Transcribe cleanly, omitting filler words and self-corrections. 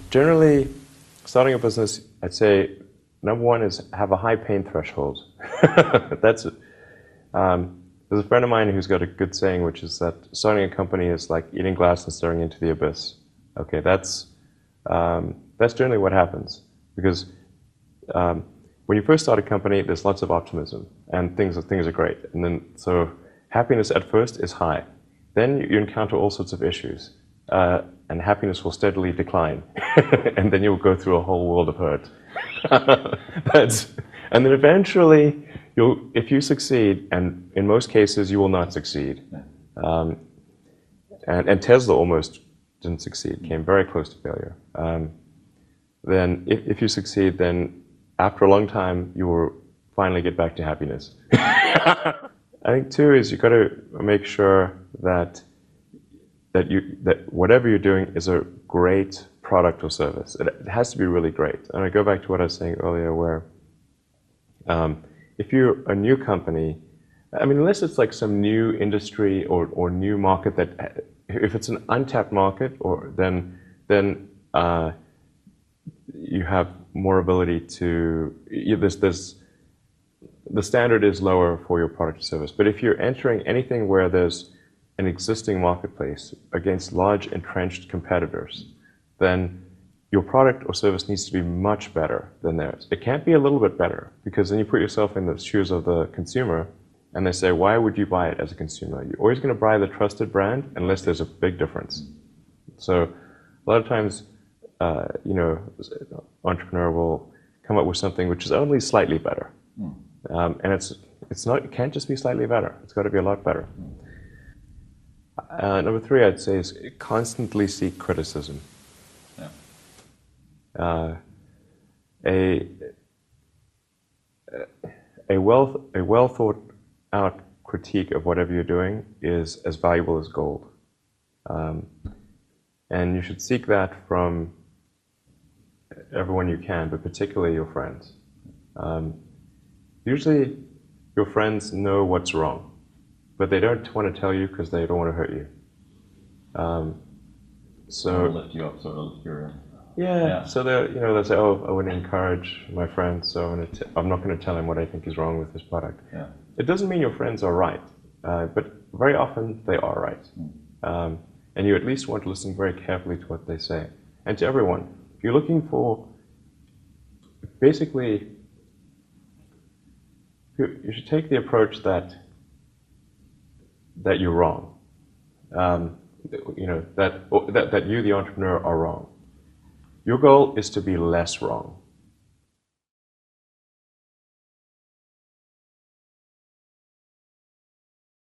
Generally, starting a business, I'd say number one is have a high pain threshold. That's There's a friend of mine who's got a good saying, which is that starting a company is like eating glass and staring into the abyss. Okay, that's generally what happens because when you first start a company, there's lots of optimism and things are great, and then so happiness at first is high. Then you encounter all sorts of issues, and happiness will steadily decline, and then you'll go through a whole world of hurt. And then eventually, if you succeed, and in most cases you will not succeed, and Tesla almost didn't succeed, came very close to failure. Then if you succeed, then after a long time you will finally get back to happiness. I think too is you've got to make sure that whatever you're doing is a great product or service. It has to be really great. And I go back to what I was saying earlier, where if you're a new company, I mean, unless it's like some new industry or new market that, if it's an untapped market, then you have more ability to, the standard is lower for your product or service. But if you're entering anything where there's an existing marketplace against large entrenched competitors, then your product or service needs to be much better than theirs. It can't be a little bit better, because then you put yourself in the shoes of the consumer and they say, why would you buy it as a consumer? You're always going to buy the trusted brand unless there's a big difference. So a lot of times, entrepreneur will come up with something which is only slightly better. And it can't just be slightly better. It's got to be a lot better. Number three, I'd say, is constantly seek criticism. A well thought out critique of whatever you're doing is as valuable as gold. And you should seek that from everyone you can, but particularly your friends. Usually your friends know what's wrong, but they don't want to tell you because they don't want to hurt you. So lift you up, sort of your. Yeah. So they say, oh, I want to encourage my friend, so I'm not going to tell him what I think is wrong with his product. Yeah. It doesn't mean your friends are right, but very often they are right. And you at least want to listen very carefully to what they say. And to everyone, if you're looking for, basically, you should take the approach that you're wrong. That you, the entrepreneur, are wrong. Your goal is to be less wrong.